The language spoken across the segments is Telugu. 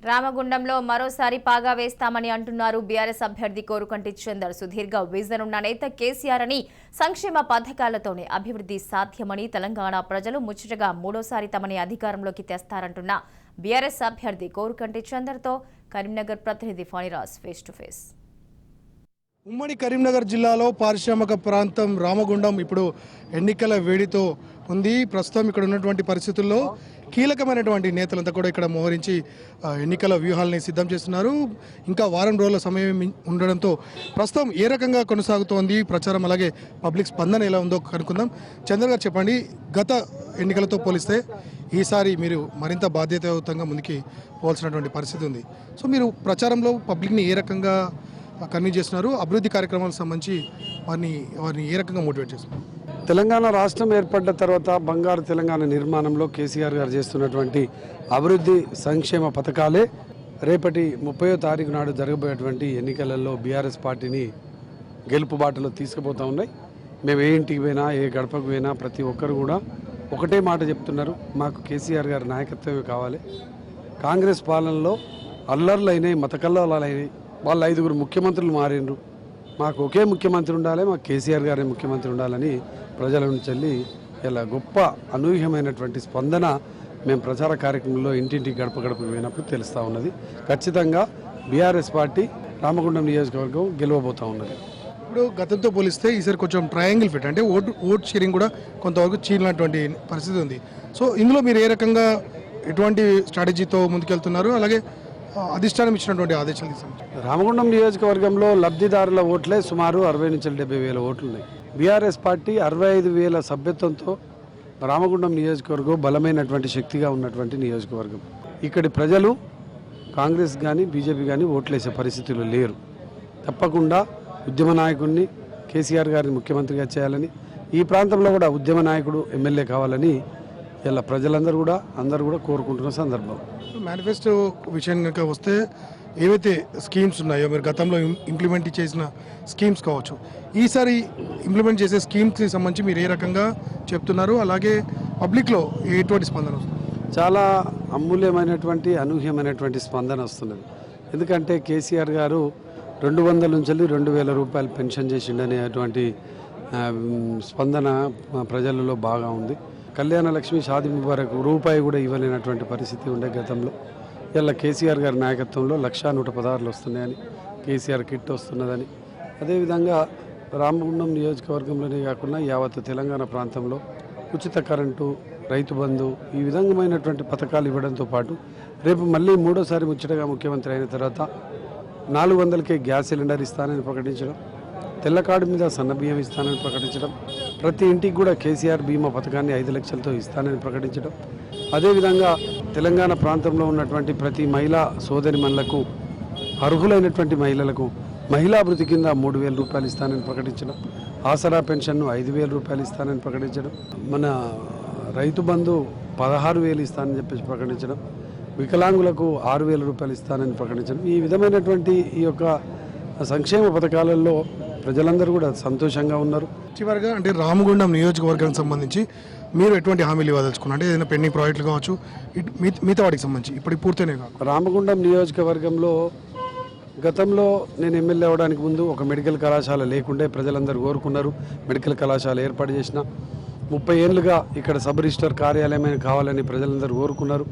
రామగుండంలో మరోసారి పాగా వేస్తామని అంటున్నారు బీఆర్ఎస్ అభ్యర్థి కోరుకంటి చందర్. సుదీర్ఘ విజన్ ఉన్న నేత కేసీఆర్ అని, సంక్షేమ పథకాలతోనే అభివృద్ధి సాధ్యమని, తెలంగాణ ప్రజలు ముచ్చటగా మూడోసారి తమని అధికారంలోకి తెస్తారంటున్న బీఆర్ఎస్ అభ్యర్థి కోరుకంటి చందర్తో కరీంనగర్ ప్రతినిధి ఫణిరాజ్ ఫేస్ టు ఫేస్. ఉమ్మడి కరీంనగర్ జిల్లాలో పారిశ్రామిక ప్రాంతం రామగుండం ఇప్పుడు ఎన్నికల వేడితో ఉంది. ప్రస్తుతం ఇక్కడ ఉన్నటువంటి పరిస్థితుల్లో కీలకమైనటువంటి నేతలంతా కూడా ఇక్కడ మోహరించి ఎన్నికల వ్యూహాలని సిద్ధం చేస్తున్నారు. ఇంకా వారం రోజుల సమయం ఉండడంతో ప్రస్తుతం ఏ రకంగా కొనసాగుతోంది ప్రచారం, అలాగే పబ్లిక్ స్పందన ఎలా ఉందో కనుక్కుందాం. చంద్ర గారు చెప్పండి, గత ఎన్నికలతో పోలిస్తే ఈసారి మీరు మరింత బాధ్యతాయుతంగా ముందుకి పోవాల్సినటువంటి పరిస్థితి ఉంది. సో మీరు ప్రచారంలో పబ్లిక్ని ఏ రకంగా కన్వీన్ చేస్తున్నారు, అభివృద్ధి కార్యక్రమాలకు సంబంధించి వారిని ఏ రకంగా మోటివేట్ చేస్తున్నారు? తెలంగాణ రాష్ట్రం ఏర్పడ్డ తర్వాత బంగారు తెలంగాణ నిర్మాణంలో కేసీఆర్ గారు చేస్తున్నటువంటి అభివృద్ధి సంక్షేమ పథకాలే రేపటి 30వ తారీఖు నాడు జరగబోయేటువంటి ఎన్నికలలో బీఆర్ఎస్ పార్టీని గెలుపు బాటలో తీసుకుపోతూ ఉన్నాయి. మేము ఏ ఇంటికి పోయినా, ఏ గడపకు పోయినా ప్రతి ఒక్కరు కూడా ఒకటే మాట చెప్తున్నారు, మాకు కేసీఆర్ గారి నాయకత్వమే కావాలి. కాంగ్రెస్ పాలనలో అల్లర్లు అయినాయి, మత కల్లోలాలు అయినాయి, వాళ్ళు 5గురు ముఖ్యమంత్రులు మారిండ్రు, మాకు ఒకే ముఖ్యమంత్రి ఉండాలి, మాకు కేసీఆర్ గారే ముఖ్యమంత్రి ఉండాలని ప్రజల నుంచి వెళ్ళి ఇలా గొప్ప అనూహ్యమైనటువంటి స్పందన మేము ప్రచార కార్యక్రమంలో ఇంటింటికి గడప గడప పోయినప్పుడు తెలుస్తూ ఉన్నది. ఖచ్చితంగా బీఆర్ఎస్ పార్టీ రామగుండం నియోజకవర్గం గెలవబోతూ ఉన్నది. ఇప్పుడు గతంతో పోలిస్తే ఈసారి కొంచెం ట్రయాంగిల్ ఫిట్, అంటే ఓట్ షేరింగ్ కూడా కొంతవరకు చీలినటువంటి పరిస్థితి ఉంది. సో ఇందులో మీరు ఏ రకంగా ఎటువంటి స్ట్రాటజీతో ముందుకెళ్తున్నారు, అలాగే అధిష్టానం ఇచ్చినటువంటి ఆదేశాలు తీసుకుంటారు? రామగుండం నియోజకవర్గంలో లబ్ధిదారుల ఓట్లే సుమారు 60 నుంచి 70,000 ఓట్లు ఉన్నాయి. బీఆర్ఎస్ పార్టీ 65,000 సభ్యత్వంతో రామగుండం నియోజకవర్గం బలమైనటువంటి శక్తిగా ఉన్నటువంటి నియోజకవర్గం. ఇక్కడి ప్రజలు కాంగ్రెస్ కానీ బీజేపీ కానీ ఓట్లేసే పరిస్థితులు లేరు. తప్పకుండా ఉద్యమ నాయకుడిని కేసీఆర్ గారిని ముఖ్యమంత్రిగా చేయాలని, ఈ ప్రాంతంలో కూడా ఉద్యమ నాయకుడు ఎమ్మెల్యే కావాలని ఇలా ప్రజలందరూ కూడా కోరుకుంటున్న సందర్భం. మేనిఫెస్టో విషయం కనుక వస్తే ఏవైతే స్కీమ్స్ ఉన్నాయో, మీరు గతంలో ఇంప్లిమెంట్ చేసిన స్కీమ్స్ కావచ్చు, ఈసారి ఇంప్లిమెంట్ చేసే స్కీమ్స్కి సంబంధించి మీరు ఏ రకంగా చెప్తున్నారు, అలాగే పబ్లిక్లో ఎటువంటి స్పందన వస్తుంది? చాలా అమూల్యమైనటువంటి అనూహ్యమైనటువంటి స్పందన వస్తున్నది. ఎందుకంటే కేసీఆర్ గారు 200 నుంచి 2,000 రూపాయలు పెన్షన్ చేసిండనేటువంటి స్పందన ప్రజలలో బాగా ఉంది. కళ్యాణ లక్ష్మి, షాదీ ముబారక్ రూపాయి కూడా ఇవ్వలేనటువంటి పరిస్థితి ఉండే గతంలో. ఇలా కేసీఆర్ గారి నాయకత్వంలో 1,116 వస్తున్నాయని, కేసీఆర్ కిట్ వస్తున్నదని, అదేవిధంగా రామగుండం నియోజకవర్గంలోనే కాకుండా యావత్ తెలంగాణ ప్రాంతంలో ఉచిత కరెంటు, రైతు బంధు, ఈ విధమైనటువంటి పథకాలు ఇవ్వడంతో పాటు రేపు మళ్ళీ మూడోసారి ముచ్చటగా ముఖ్యమంత్రి అయిన తర్వాత 400కే గ్యాస్ సిలిండర్ ఇస్తానని ప్రకటించడం, తెల్ల కార్డు మీద సన్నబియ్యం ఇస్తానని ప్రకటించడం, ప్రతి ఇంటికి కూడా కేసీఆర్ బీమా పథకాన్ని 5 లక్షలతో ఇస్తానని ప్రకటించడం, అదేవిధంగా తెలంగాణ ప్రాంతంలో ఉన్నటువంటి ప్రతి మహిళా సోదరిమణులకు, అర్హులైనటువంటి మహిళలకు మహిళాభివృద్ధి కింద 3,000 రూపాయలు ఇస్తానని ప్రకటించడం, ఆసరా పెన్షన్ను 5,000 రూపాయలు ఇస్తానని ప్రకటించడం, మన రైతు బంధు 16,000 ఇస్తానని చెప్పేసి ప్రకటించడం, వికలాంగులకు 6,000 రూపాయలు ఇస్తానని ప్రకటించడం, ఈ విధమైనటువంటి ఈ యొక్క సంక్షేమ పథకాలలో ప్రజలందరూ కూడా సంతోషంగా ఉన్నారు. చివరిగా అంటే రామగుండం నియోజకవర్గానికి సంబంధించి మీరు ఎటువంటి హామీలు ఇవ్వదలుచుకున్నారు? అంటే ఏదైనా పెండింగ్ ప్రాజెక్టులు కావచ్చు, మిగతా వాటికి సంబంధించి ఇప్పుడు పూర్తయినే కాదు. రామగుండం నియోజకవర్గంలో గతంలో నేను ఎమ్మెల్యే అవ్వడానికి ముందు ఒక మెడికల్ కళాశాల లేకుండే ప్రజలందరూ కోరుకున్నారు. మెడికల్ కళాశాల ఏర్పాటు చేసిన 30 ఏళ్ళుగా ఇక్కడ సబ్ రిజిస్టర్ కార్యాలయమైన కావాలని ప్రజలందరూ కోరుకున్నారు.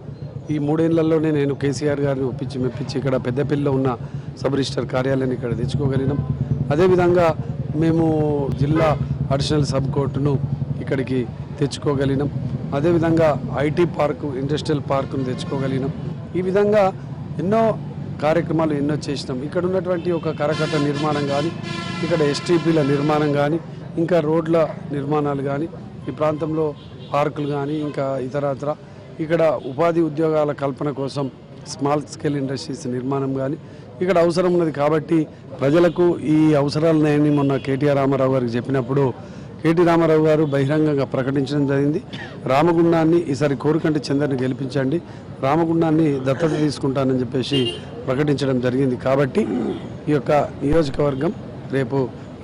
ఈ 3 ఏళ్లలోనే నేను కేసీఆర్ గారిని మెప్పించి ఇక్కడ పెద్దపల్లిలో ఉన్న సబ్ రిజిస్టర్ కార్యాలయాన్ని ఇక్కడ తెచ్చుకోగలిగినాం. అదేవిధంగా మేము జిల్లా అడిషనల్ సబ్ కోర్టును ఇక్కడికి తెచ్చుకోగలిగినాం. అదేవిధంగా ఐటీ పార్కు, ఇండస్ట్రియల్ పార్కును తెచ్చుకోగలిగినాం. ఈ విధంగా ఎన్నో కార్యక్రమాలు ఎన్నో చేసినాం. ఇక్కడ ఉన్నటువంటి ఒక కరకట్ట నిర్మాణం కానీ, ఇక్కడ ఎస్టీపీల నిర్మాణం కానీ, ఇంకా రోడ్ల నిర్మాణాలు కానీ, ఈ ప్రాంతంలో పార్కులు కానీ, ఇంకా ఇతరత్ర ఇక్కడ ఉపాధి ఉద్యోగాల కల్పన కోసం స్మాల్ స్కేల్ ఇండస్ట్రీస్ నిర్మాణం కానీ ఇక్కడ అవసరం ఉన్నది. కాబట్టి ప్రజలకు ఈ అవసరాలనేవి మొన్న కేటీఆర్ రామారావు గారికి చెప్పినప్పుడు కేటీ రామారావు గారు బహిరంగంగా ప్రకటించడం జరిగింది. రామగుండాన్ని ఈసారి కోరుకంటి చందర్ని గెలిపించండి, రామగుండాన్ని దత్తత తీసుకుంటానని చెప్పేసి ప్రకటించడం జరిగింది. కాబట్టి ఈ యొక్క నియోజకవర్గం రేపు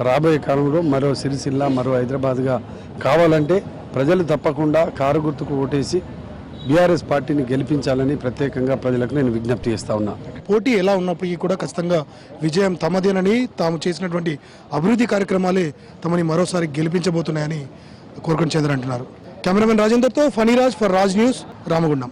రాబోయే కాలంలో మరో సిరిసిల్ల, మరో హైదరాబాద్గా కావాలంటే ప్రజలు తప్పకుండా కారు గుర్తుకు ఓటేసి బీఆర్ఎస్ పార్టీని గెలిపించాలని ప్రత్యేకంగా ప్రజలకు నేను విజ్ఞప్తి చేస్తా ఉన్నా. పోటీ ఎలా ఉన్నప్పటికీ కూడా ఖచ్చితంగా విజయం తమదేనని, తాము చేసినటువంటి అభివృద్ధి కార్యక్రమాలే తమని మరోసారి గెలిపించబోతున్నాయని కోరుకొండ చంద్ర అంటున్నారు. కెమెరామెన్ రాజేందర్తో ఫణిరాజ్ ఫర్ రాజ్ న్యూస్, రామగుండం.